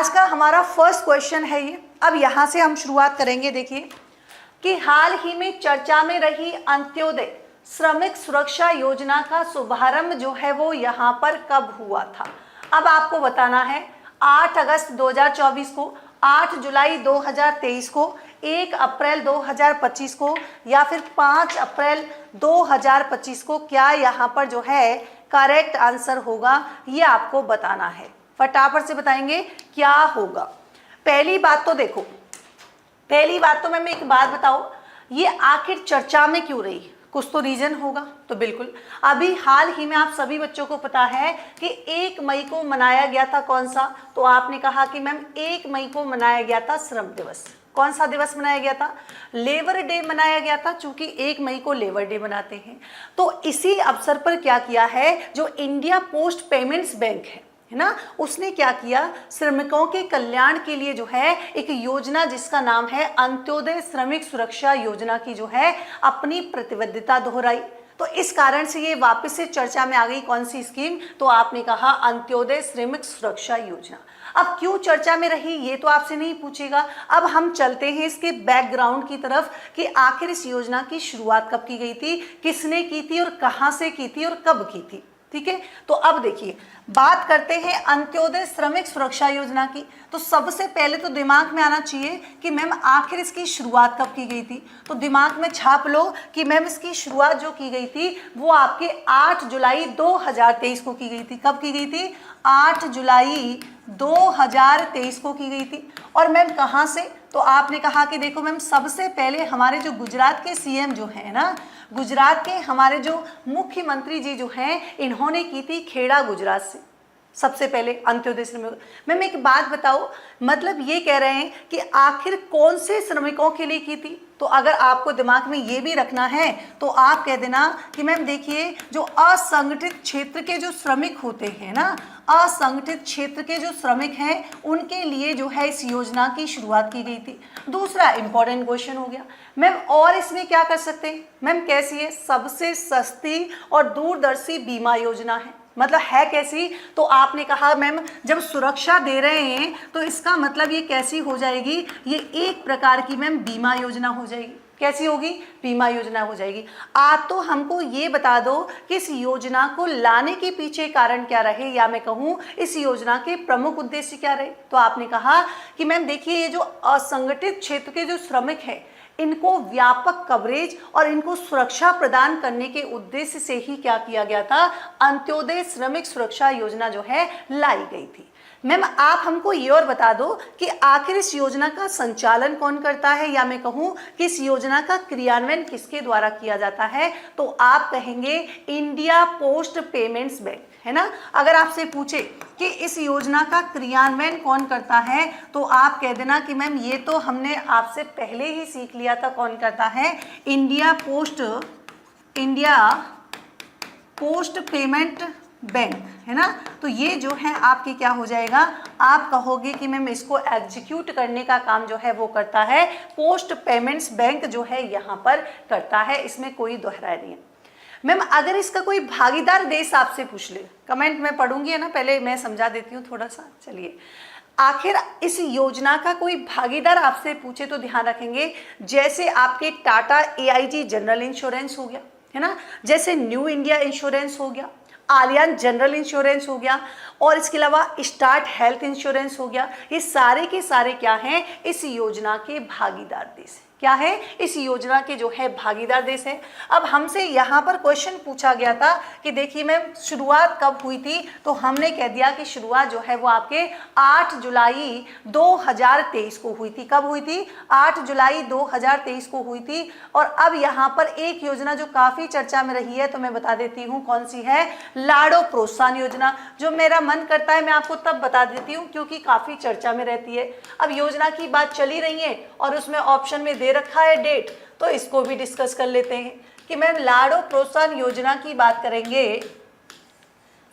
आज का हमारा फर्स्ट क्वेश्चन है ये। अब यहाँ से हम शुरुआत करेंगे। देखिए कि हाल ही में चर्चा में रही अंत्योदय श्रमिक सुरक्षा योजना का शुभारंभ जो है वो यहाँ पर कब हुआ था। अब आपको बताना है 8 अगस्त 2024 को, 8 जुलाई 2023 को, 1 अप्रैल 2025 को या फिर 5 अप्रैल 2025 को। क्या यहाँ पर जो है करेक्ट आंसर होगा ये आपको बताना है। फटाफट से बताएंगे क्या होगा। पहली बात तो देखो, पहली बात तो मैं एक बात बताओ, ये आखिर चर्चा में क्यों रही, कुछ तो रीजन होगा। तो बिल्कुल अभी हाल ही में आप सभी बच्चों को पता है कि 1 मई को मनाया गया था कौन सा, तो आपने कहा कि मैम 1 मई को मनाया गया था श्रम दिवस। कौन सा दिवस मनाया गया था? लेबर डे मनाया गया था, चूंकि 1 मई को लेबर डे मनाते हैं। तो इसी अवसर पर क्या किया है, जो इंडिया पोस्ट पेमेंट्स बैंक है ना, उसने क्या किया, श्रमिकों के कल्याण के लिए जो है एक योजना जिसका नाम है अंत्योदय श्रमिक सुरक्षा योजना की जो है अपनी प्रतिबद्धता दोहराई। तो इस कारण से ये वापस से चर्चा में आ गई। कौन सी स्कीम? तो आपने कहा अंत्योदय श्रमिक सुरक्षा योजना। अब क्यों चर्चा में रही ये तो आपसे नहीं पूछेगा। अब हम चलते हैं इसके बैकग्राउंड की तरफ कि आखिर इस योजना की शुरुआत कब की गई थी, किसने की थी और कहां से की थी और कब की थी। ठीक है, तो अब देखिए बात करते हैं अंत्योदय श्रमिक सुरक्षा योजना की। तो सबसे पहले तो दिमाग में आना चाहिए कि मैम आखिर इसकी शुरुआत कब की गई थी। तो दिमाग में छाप लो कि मैम इसकी शुरुआत जो की गई थी वो आपके 8 जुलाई 2023 को की गई थी। कब की गई थी? 8 जुलाई 2023 को की गई थी। और मैम कहाँ से? तो आपने कहा कि देखो मैम सबसे पहले हमारे जो गुजरात के सीएम जो है ना, गुजरात के हमारे जो मुख्यमंत्री जी जो हैं, इन्होंने की थी खेड़ा गुजरात से सबसे पहले अंत्योदय श्रमिक। मैम एक बात बताओ, मतलब ये कह रहे हैं कि आखिर कौन से श्रमिकों के लिए की थी। तो अगर आपको दिमाग में ये भी रखना है तो आप कह देना कि मैम देखिए जो असंगठित क्षेत्र के जो श्रमिक होते हैं ना, असंगठित क्षेत्र के जो श्रमिक हैं उनके लिए जो है इस योजना की शुरुआत की गई थी। दूसरा इंपॉर्टेंट क्वेश्चन हो गया मैम, और इसमें क्या कर सकते हैं? मैम कैसी है? सबसे सस्ती और दूरदर्शी बीमा योजना है। मतलब है कैसी? तो आपने कहा मैम जब सुरक्षा दे रहे हैं तो इसका मतलब ये कैसी हो जाएगी, ये एक प्रकार की मैम बीमा योजना हो जाएगी। कैसी होगी? बीमा योजना हो जाएगी। आप तो हमको ये बता दो कि इस योजना को लाने के पीछे कारण क्या रहे, या मैं कहूँ इस योजना के प्रमुख उद्देश्य क्या रहे। तो आपने कहा कि मैम देखिए ये जो असंगठित क्षेत्र के जो श्रमिक हैं इनको व्यापक कवरेज और इनको सुरक्षा प्रदान करने के उद्देश्य से ही क्या किया गया था, अंत्योदय श्रमिक सुरक्षा योजना जो है लाई गई थी। मैम आप हमको ये और बता दो कि आखिर इस योजना का संचालन कौन करता है, या मैं कहूँ कि इस योजना का क्रियान्वयन किसके द्वारा किया जाता है। तो आप कहेंगे इंडिया पोस्ट पेमेंट्स बैंक, है ना। अगर आपसे पूछे कि इस योजना का क्रियान्वयन कौन करता है तो आप कह देना कि मैम ये तो हमने आपसे पहले ही सीख लिया था, कौन करता है, इंडिया पोस्ट पेमेंट बैंक, है ना। तो ये जो है आपकी क्या हो जाएगा, आप कहोगे कि मैम इसको एग्जीक्यूट करने का काम जो है वो करता है पोस्ट पेमेंट्स बैंक जो है यहाँ पर करता है। इसमें कोई दोहराई नहीं है। मैम अगर इसका कोई भागीदार देश आपसे पूछ ले, कमेंट में पढ़ूंगी है ना, पहले मैं समझा देती हूँ थोड़ा सा। चलिए, आखिर इस योजना का कोई भागीदार आपसे पूछे तो ध्यान रखेंगे जैसे आपके टाटा AIG जनरल इंश्योरेंस हो गया, है ना, जैसे न्यू इंडिया इंश्योरेंस हो गया, आलियान जनरल इंश्योरेंस हो गया, और इसके अलावा स्टार्ट हेल्थ इंश्योरेंस हो गया। ये सारे के सारे क्या हैं, इस योजना के भागीदार देश हैं। क्या है, इस योजना के जो है भागीदार देश है। अब हमसे यहाँ पर क्वेश्चन पूछा गया था कि देखिए मैम शुरुआत कब हुई थी, तो हमने कह दिया कि शुरुआत जो है वो आपके 8 जुलाई 2023 को हुई थी। कब हुई थी? 8 जुलाई 2023 को हुई थी। और अब यहाँ पर एक योजना जो काफ़ी चर्चा में रही है तो मैं बता देती हूँ कौन सी है, लाड़ो प्रोत्साहन योजना। जो मेरा मन करता है मैं आपको तब बता देती हूँ क्योंकि काफ़ी चर्चा में रहती है। अब योजना की बात चली रही है और उसमें ऑप्शन में दे रखा है डेट, तो इसको भी डिस्कस कर लेते हैं कि मैम लाड़ो प्रोत्साहन योजना की बात करेंगे।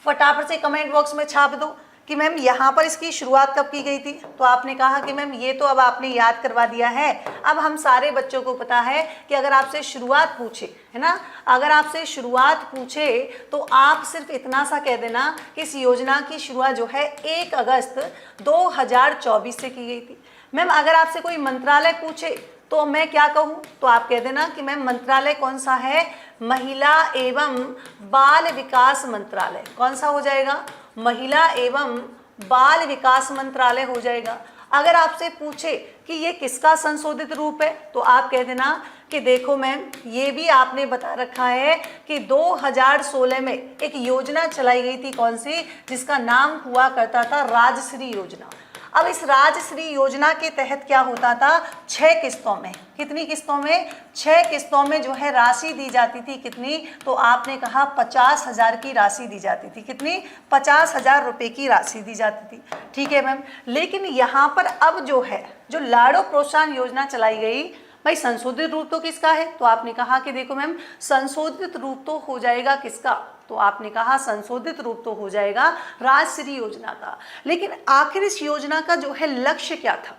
फटाफट से कमेंट बॉक्स में छाप दो कि मैम यहाँ पर इसकी शुरुआत कब की गई थी, तो आपने कहा कि मैम ये तो अब आपने याद करवा दिया है। अब हम सारे बच्चों को पता है कि अगर आपसे शुरुआत पूछे, है ना, अगर आपसे शुरुआत पूछे तो आप सिर्फ इतना सा कह देना कि इस योजना की शुरुआत जो है 1 अगस्त 2024 से की गई थी। मैम अगर आपसे कोई मंत्रालय पूछे तो मैं क्या कहूँ, तो आप कह देना कि मैम मंत्रालय कौन सा है, महिला एवं बाल विकास मंत्रालय। कौन सा हो जाएगा, महिला एवं बाल विकास मंत्रालय हो जाएगा। अगर आपसे पूछे कि ये किसका संशोधित रूप है, तो आप कह देना कि देखो मैम ये भी आपने बता रखा है कि 2016 में एक योजना चलाई गई थी, कौन सी, जिसका नाम हुआ करता था राजश्री योजना। अब इस राजश्री योजना के तहत क्या होता था, 6 किस्तों में, कितनी किस्तों में, 6 किस्तों में जो है राशि दी जाती थी। कितनी, तो आपने कहा 50,000 की राशि दी जाती थी। कितनी, 50,000 रुपए की राशि दी जाती थी। ठीक है मैम, लेकिन यहाँ पर अब जो है जो लाड़ो प्रोत्साहन योजना चलाई गई, भाई संशोधित रूप तो किसका है, तो आपने कहा कि देखो मैम संशोधित रूप तो हो जाएगा किसका, तो आपने कहा संशोधित रूप तो हो जाएगा राजश्री योजना का। लेकिन आखिर इस योजना का जो है लक्ष्य क्या था,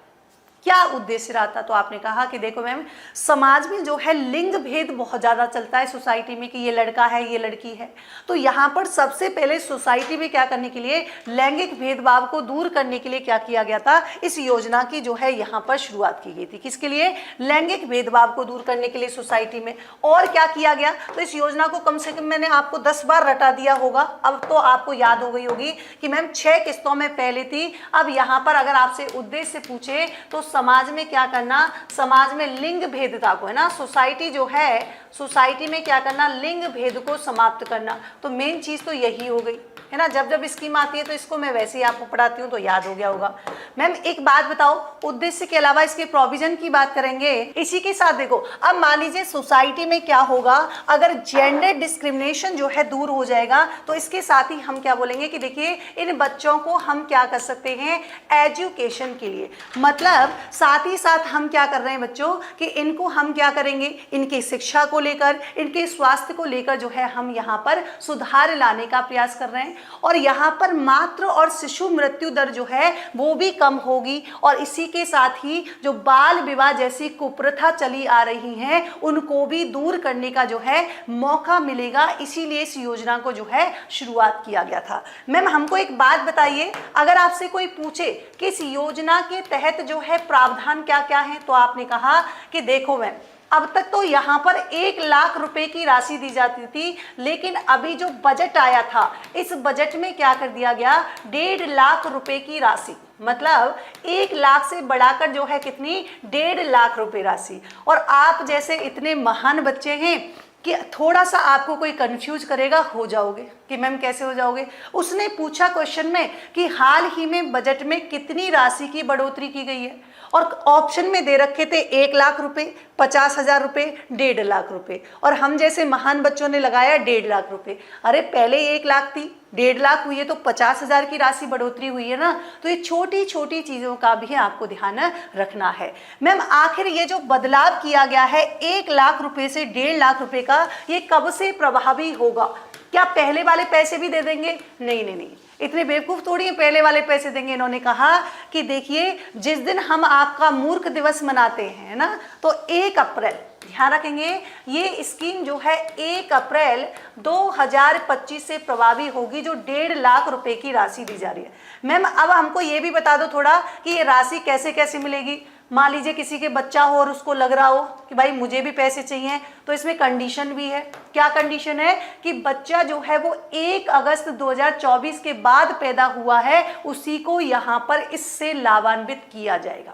क्या उद्देश्य रहा था, तो आपने कहा कि देखो मैम समाज में जो है लिंग भेद बहुत ज़्यादा चलता है सोसाइटी में, कि ये लड़का है ये लड़की है। तो यहाँ पर सबसे पहले सोसाइटी में क्या करने के लिए, लैंगिक भेदभाव को दूर करने के लिए क्या किया गया था, इस योजना की जो है यहाँ पर शुरुआत की गई थी। किसके लिए, लैंगिक भेदभाव को दूर करने के लिए सोसाइटी में। और क्या किया गया, तो इस योजना को कम से कम मैंने आपको 10 बार रटा दिया होगा, अब तो आपको याद हो गई होगी कि मैम 6 किस्तों में पहले थी। अब यहाँ पर अगर आपसे उद्देश्य पूछे तो समाज में क्या करना, समाज में लिंग भेदता को, है ना, सोसाइटी जो है, सोसाइटी में क्या करना, लिंग भेद को समाप्त करना। तो मेन चीज तो यही हो गई, है ना। जब जब स्कीम आती है तो इसको मैं वैसे ही आपको पढ़ाती हूँ तो याद हो गया होगा। मैम एक बात बताओ, उद्देश्य के अलावा इसके प्रोविजन की बात करेंगे। इसी के साथ देखो, अब मान लीजिए सोसाइटी में क्या होगा, अगर जेंडर डिस्क्रिमिनेशन जो है दूर हो जाएगा, तो इसके साथ ही हम क्या बोलेंगे कि देखिए इन बच्चों को हम क्या कर सकते हैं, एजुकेशन के लिए, मतलब साथ ही साथ हम क्या कर रहे हैं बच्चों, कि इनको हम क्या करेंगे, इनकी शिक्षा को लेकर, इनके स्वास्थ्य को लेकर जो है हम यहाँ पर सुधार लाने का प्रयास कर रहे हैं। और यहाँ पर मातृ और शिशु मृत्यु दर जो है वो भी कम होगी। और इसी के साथ ही जो बाल विवाह जैसी कुप्रथा चली आ रही हैं उनको भी दूर करने का जो है मौका मिलेगा। इसीलिए इस योजना को जो है शुरुआत किया गया था। मैम हमको एक बात बताइए, अगर आपसे कोई पूछे कि इस योजना के तहत जो है प्रावधान क्या क्या है, तो आपने कहा कि देखो मैम अब तक तो यहाँ पर 1 लाख रुपए की राशि दी जाती थी, लेकिन अभी जो बजट आया था इस बजट में क्या कर दिया गया, 1.5 लाख रुपए की राशि, मतलब 1 लाख से बढ़ाकर जो है कितनी, 1.5 लाख रुपए राशि। और आप जैसे इतने महान बच्चे हैं कि थोड़ा सा आपको कोई कंफ्यूज करेगा, हो जाओगे कि मैम कैसे हो जाओगे। उसने पूछा क्वेश्चन में कि हाल ही में बजट में कितनी राशि की बढ़ोतरी की गई है, और ऑप्शन में दे रखे थे 1 लाख रुपए, 50,000 रुपए, 1.5 लाख रुपए, और हम जैसे महान बच्चों ने लगाया 1.5 लाख रुपए। अरे पहले 1 लाख थी, 1.5 लाख हुई है, तो 50,000 की राशि बढ़ोतरी हुई है ना। तो ये छोटी छोटी चीज़ों का भी आपको ध्यान रखना है। मैम आखिर ये जो बदलाव किया गया है 1 लाख रुपए से 1.5 लाख रुपए का, ये कब से प्रभावी होगा? क्या पहले वाले पैसे भी दे देंगे? नहीं नहीं नहीं, इतने बेवकूफ़ थोड़ी है पहले वाले पैसे देंगे। इन्होंने कहा कि देखिए जिस दिन हम आपका मूर्ख दिवस मनाते हैं ना, तो 1 अप्रैल, ध्यान रखेंगे, ये स्कीम जो है 1 अप्रैल 2025 से प्रभावी होगी, जो 1.5 लाख रुपए की राशि दी जा रही है। मैम अब हमको ये भी बता दो थोड़ा कि ये राशि कैसे कैसे मिलेगी। मान लीजिए किसी के बच्चा हो और उसको लग रहा हो कि भाई मुझे भी पैसे चाहिए, तो इसमें कंडीशन भी है। क्या कंडीशन है, कि बच्चा जो है वो 1 अगस्त 2024 के बाद पैदा हुआ है, उसी को यहाँ पर इससे लाभान्वित किया जाएगा।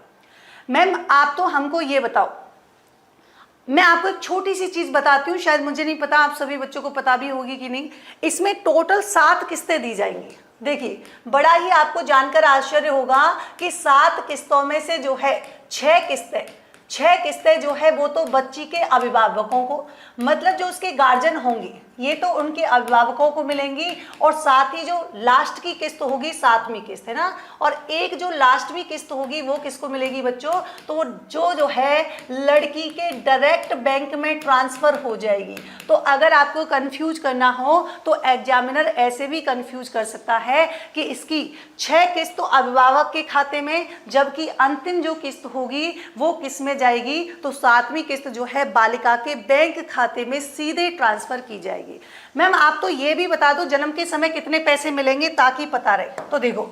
मैम आप तो हमको ये बताओ, मैं आपको एक छोटी सी चीज बताती हूँ, शायद मुझे नहीं पता आप सभी बच्चों को पता भी होगी कि नहीं। इसमें टोटल 7 किस्तें दी जाएंगी। देखिए बड़ा ही आपको जानकर आश्चर्य होगा कि 7 किस्तों में से जो है 6 किस्तें जो है वो तो बच्ची के अभिभावकों को, मतलब जो उसके गार्जियन होंगे, ये तो उनके अभिभावकों को मिलेंगी, और साथ ही जो लास्ट की किस्त होगी 7वीं किस्त है ना, और एक जो लास्टवीं किस्त होगी वो किसको मिलेगी बच्चों, तो वो जो है लड़की के डायरेक्ट बैंक में ट्रांसफर हो जाएगी। तो अगर आपको कंफ्यूज करना हो तो एग्जामिनर ऐसे भी कंफ्यूज कर सकता है कि इसकी 6 किस्त तो अभिभावक के खाते में, जबकि अंतिम जो किस्त होगी वो किस में जाएगी, तो 7वीं किस्त जो है बालिका के बैंक खाते में सीधे ट्रांसफर की जाएगी। मैम आप तो ये भी बता दो जन्म के समय कितने पैसे मिलेंगे ताकि पता रहे। तो देखो,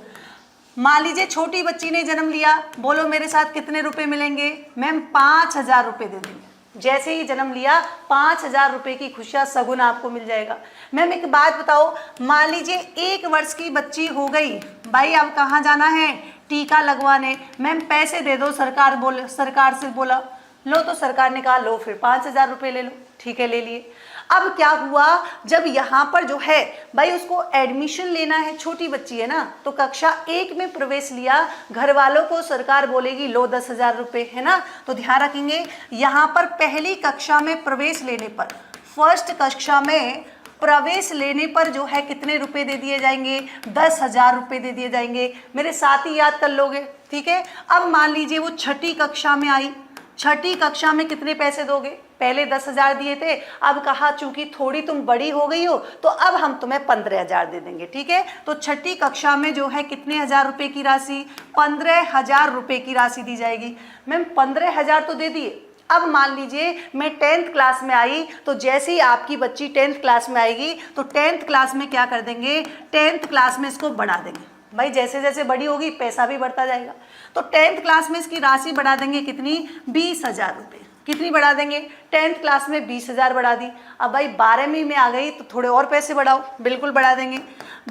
मान लीजिए छोटी बच्ची ने जन्म लिया, बोलो मेरे साथ कितने रुपए मिलेंगे। मैम 5000 रुपए दे देंगे। जैसे ही जन्म लिया 5000 रुपए की खुशियां सगुन आपको मिल जाएगा। मैम एक बात बताओ, मान लीजिए 1 वर्ष की बच्ची हो गई, भाई अब कहाँ जाना है, टीका लगवाने। मैम पैसे दे दो, सरकार से बोला, लो, तो सरकार ने कहा लो फिर 5000 रुपये ले लो। ठीक है, ले लिए। अब क्या हुआ, जब यहाँ पर जो है भाई उसको एडमिशन लेना है, छोटी बच्ची है ना, तो कक्षा 1 में प्रवेश लिया, घर वालों को सरकार बोलेगी लो 10,000 रुपये, है ना। तो ध्यान रखेंगे यहाँ पर पहली कक्षा में प्रवेश लेने पर, फर्स्ट कक्षा में प्रवेश लेने पर जो है कितने रुपए दे दिए जाएंगे, 10,000 रुपये दे दिए जाएंगे। मेरे साथ ही याद कर लोगे, ठीक है। अब मान लीजिए वो छठी कक्षा में आई, छठी कक्षा में कितने पैसे दोगे, पहले 10,000 दिए थे, अब कहा चूंकि थोड़ी तुम बड़ी हो गई हो तो अब हम तुम्हें 15,000 दे देंगे। ठीक है, तो छठी कक्षा में जो है कितने हजार रुपए की राशि, 15,000 रुपए की राशि दी जाएगी। मैम 15,000 तो दे दिए। अब मान लीजिए मैं 10th क्लास में आई, तो जैसे ही आपकी बच्ची 10th क्लास में आएगी तो 10th क्लास में क्या कर देंगे, 10th क्लास में इसको बढ़ा देंगे। भाई जैसे जैसे बड़ी होगी पैसा भी बढ़ता जाएगा। तो 10th क्लास में इसकी राशि बढ़ा देंगे कितनी, 20,000 रुपये। कितनी बढ़ा देंगे, 10th क्लास में 20,000 बढ़ा दी। अब भाई 12वीं में आ गई तो थोड़े और पैसे बढ़ाओ, बिल्कुल बढ़ा देंगे।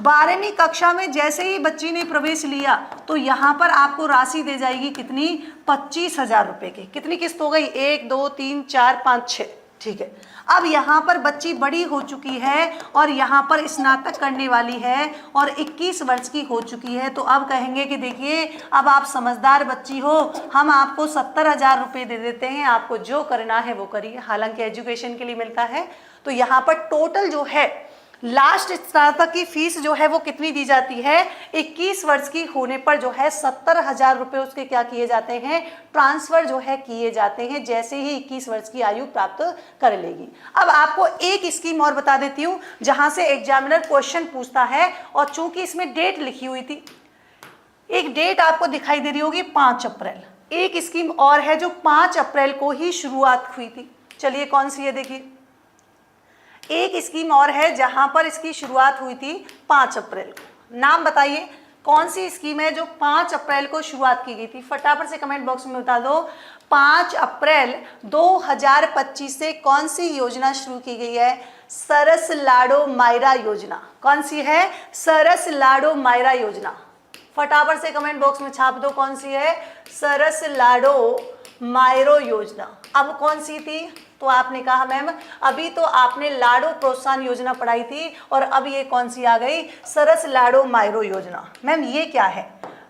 12वीं कक्षा में जैसे ही बच्ची ने प्रवेश लिया तो यहाँ पर आपको राशि दे जाएगी कितनी, 25,000 रुपये की। कितनी किस्त हो गई, 1 2 3 4 5 6। ठीक है, अब यहाँ पर बच्ची बड़ी हो चुकी है और यहाँ पर स्नातक करने वाली है और 21 वर्ष की हो चुकी है। तो अब कहेंगे कि देखिए अब आप समझदार बच्ची हो, हम आपको 70,000 रुपये दे देते हैं, आपको जो करना है वो करिए। हालांकि एजुकेशन के लिए मिलता है। तो यहाँ पर टोटल जो है लास्ट स्नातक की फीस जो है वो कितनी दी जाती है, 21 वर्ष की होने पर जो है 70,000 रुपये उसके क्या किए जाते हैं, ट्रांसफर जो है किए जाते हैं, जैसे ही 21 वर्ष की आयु प्राप्त कर लेगी। अब आपको एक स्कीम और बता देती हूँ जहां से एग्जामिनर क्वेश्चन पूछता है, और चूंकि इसमें डेट लिखी हुई थी, एक डेट आपको दिखाई दे रही होगी 5 अप्रैल। एक स्कीम और है जो 5 अप्रैल को ही शुरुआत हुई थी। चलिए कौन सी है, देखिए एक स्कीम और है जहां पर इसकी शुरुआत हुई थी 5 अप्रैल को। नाम बताइए कौन सी स्कीम है जो 5 अप्रैल को शुरुआत की गई थी, फटाफट से कमेंट बॉक्स में बता दो। 5 अप्रैल 2025 से कौन सी योजना शुरू की गई है, सरस लाडो मायरा योजना। कौन सी है, सरस लाडो मायरा योजना। फटाफट से कमेंट बॉक्स में छाप दो कौन सी है, सरस लाडो मायरो योजना। अब कौन सी थी, तो आपने कहा मैम अभी तो आपने लाडो प्रोत्साहन योजना पढ़ाई थी और अब ये कौन सी आ गई, सरस लाडो मायरो योजना। मैम ये क्या है,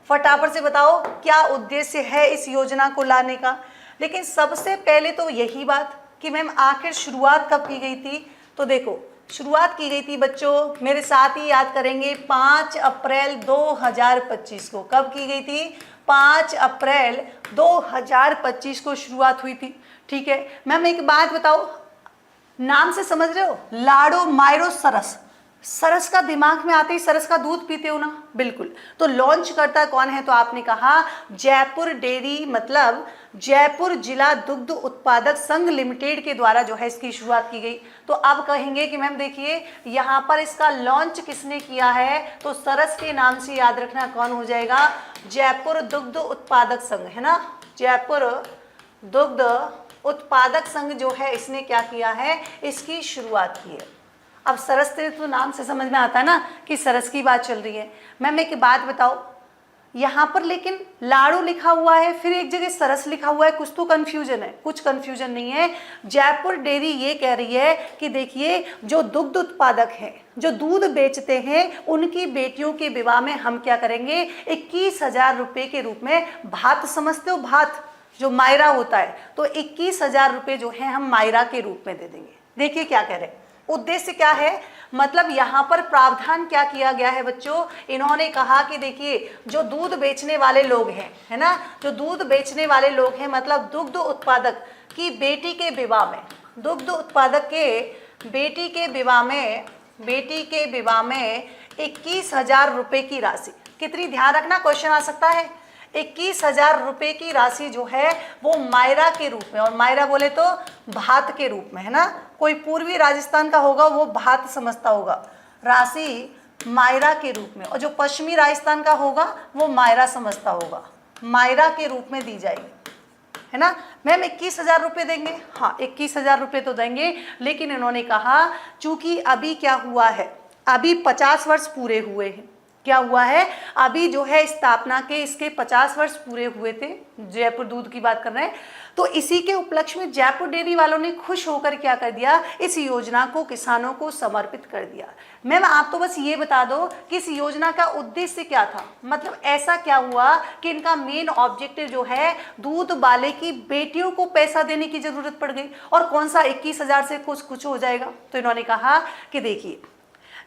फटाफट से बताओ क्या उद्देश्य है इस योजना को लाने का। लेकिन सबसे पहले तो यही बात कि मैम आखिर शुरुआत कब की गई थी, तो देखो शुरुआत की गई थी बच्चों, मेरे साथ ही याद करेंगे, 5 अप्रैल 2025 को। कब की गई थी, 5 अप्रैल 2025 को शुरुआत हुई थी। ठीक है मैम एक बात बताओ, नाम से समझ रहे हो, लाडो मायरो सरस, सरस का दिमाग में आते ही सरस का दूध पीते हो ना, बिल्कुल। तो लॉन्च करता कौन है, तो आपने कहा जयपुर डेयरी, मतलब जयपुर जिला दुग्ध उत्पादक संघ लिमिटेड के द्वारा जो है इसकी शुरुआत की गई। तो अब कहेंगे कि मैम देखिए यहाँ पर इसका लॉन्च किसने किया है, तो सरस के नाम से याद रखना कौन हो जाएगा, जयपुर दुग्ध उत्पादक संघ, है ना, जयपुर दुग्ध उत्पादक संघ जो है इसने क्या किया है, इसकी शुरुआत की है। अब सरस से तो नाम से समझ में आता है ना कि सरस की बात चल रही है। मैम एक बात बताओ, यहाँ पर लेकिन लाडू लिखा हुआ है, फिर एक जगह सरस लिखा हुआ है, कुछ तो कंफ्यूजन है। कुछ कंफ्यूजन नहीं है। जयपुर डेयरी ये कह रही है कि देखिए जो दुग्ध उत्पादक हैं, जो दूध बेचते हैं, उनकी बेटियों के विवाह में हम क्या करेंगे, 21,000 रुपये के रूप में, भात समझते हो, भात जो मायरा होता है, तो 21,000 रुपये जो है हम मायरा के रूप में दे देंगे। देखिए क्या कह रहे हैं, उद्देश्य क्या है, मतलब यहाँ पर प्रावधान क्या किया गया है बच्चों, इन्होंने कहा कि देखिए जो दूध बेचने वाले लोग हैं, है ना, जो दूध बेचने वाले लोग हैं, मतलब दुग्ध उत्पादक की बेटी के विवाह में, दुग्ध उत्पादक के बेटी के विवाह में 21,000 रुपये की राशि, कितनी, ध्यान रखना क्वेश्चन आ सकता है, 21,000 रुपये की राशि जो है वो मायरा के रूप में, और मायरा बोले तो भात के रूप में, है ना, कोई पूर्वी राजस्थान का होगा वो भात समझता होगा, राशि मायरा के रूप में, और जो पश्चिमी राजस्थान का होगा वो मायरा समझता होगा, मायरा के रूप में दी जाएगी, है ना। मैम 21,000 रुपये देंगे, हाँ 21,000 रुपये तो देंगे, लेकिन इन्होंने कहा चूंकि अभी क्या हुआ है, अभी 50 वर्ष पूरे हुए हैं, क्या हुआ है, अभी जो है स्थापना के इसके 50 वर्ष पूरे हुए थे, जयपुर दूध की बात कर रहे हैं, तो इसी के उपलक्ष्य में जयपुर डेयरी वालों ने खुश होकर क्या कर दिया, इस योजना को किसानों को समर्पित कर दिया। मैम आप तो बस ये बता दो कि इस योजना का उद्देश्य क्या था, मतलब ऐसा क्या हुआ कि इनका मेन ऑब्जेक्टिव जो है दूध वाले की बेटियों को पैसा देने की जरूरत पड़ गई, और कौन सा 21,000 से कुछ हो जाएगा। तो इन्होंने कहा कि देखिए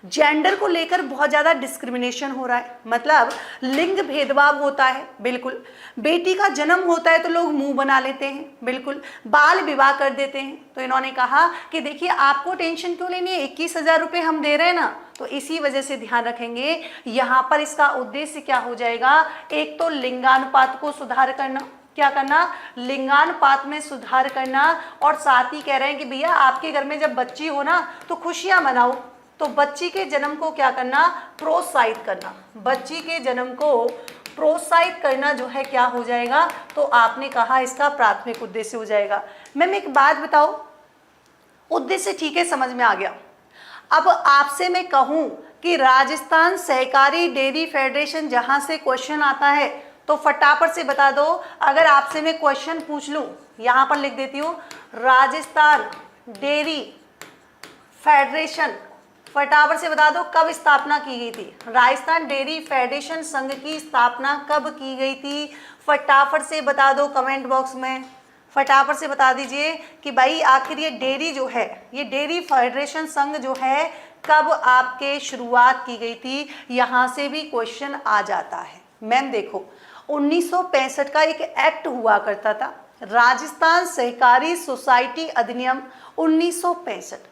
जेंडर को लेकर बहुत ज़्यादा डिस्क्रिमिनेशन हो रहा है, मतलब लिंग भेदभाव होता है, बिल्कुल, बेटी का जन्म होता है तो लोग मुंह बना लेते हैं, बिल्कुल, बाल विवाह कर देते हैं। तो इन्होंने कहा कि देखिए आपको टेंशन क्यों लेनी है, 21,000 रुपये हम दे रहे हैं ना, तो इसी वजह से ध्यान रखेंगे यहाँ पर इसका उद्देश्य क्या हो जाएगा, एक तो लिंगानुपात को सुधार करना, क्या करना, लिंगानुपात में सुधार करना, और साथ ही कह रहे हैं कि भैया आपके घर में जब बच्ची हो ना तो खुशियां मनाओ, तो बच्ची के जन्म को क्या करना, प्रोत्साहित करना, बच्ची के जन्म को प्रोत्साहित करना जो है क्या हो जाएगा, तो आपने कहा इसका प्राथमिक उद्देश्य हो जाएगा। मैम एक बात बताओ, उद्देश्य ठीक है समझ में आ गया, अब आपसे मैं कहूं कि राजस्थान सहकारी डेयरी फेडरेशन जहां से क्वेश्चन आता है तो फटाफट से बता दो, अगर आपसे मैं क्वेश्चन पूछ लूं, यहां पर लिख देती हूं राजस्थान डेयरी फेडरेशन, फटाफट से बता दो कब स्थापना की गई थी, राजस्थान डेयरी फेडरेशन संघ की स्थापना कब की गई थी, फटाफट से बता दो कमेंट बॉक्स में, फटाफट से बता दीजिए कि भाई आखिर ये डेयरी जो है, ये डेयरी फेडरेशन संघ जो है कब आपके शुरुआत की गई थी, यहाँ से भी क्वेश्चन आ जाता है। मैम देखो 1965 का एक एक्ट हुआ करता था, राजस्थान सहकारी सोसाइटी अधिनियम 1965,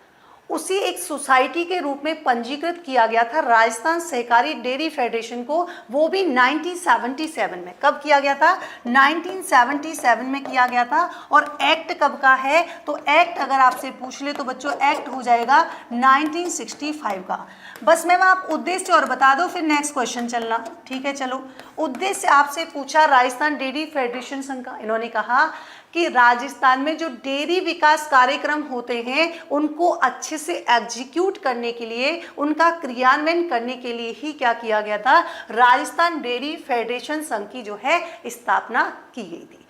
उसी एक सोसाइटी के रूप में पंजीकृत किया गया था राजस्थान सहकारी डेयरी फेडरेशन को, वो भी 1977 में। कब किया गया था, 1977 में किया गया था। और एक्ट कब का है, तो एक्ट अगर आपसे पूछ ले तो बच्चों एक्ट हो जाएगा 1965 का। बस मैम आप उद्देश्य और बता दो, फिर नेक्स्ट क्वेश्चन चलना, ठीक है। चलो उद्देश्य आपसे पूछा राजस्थान डेयरी फेडरेशन संघ का, इन्होंने कहा कि राजस्थान में जो डेयरी विकास कार्यक्रम होते हैं उनको अच्छे से एग्जीक्यूट करने के लिए, उनका क्रियान्वयन करने के लिए ही क्या किया गया था, राजस्थान डेयरी फेडरेशन संघ की जो है स्थापना की गई थी।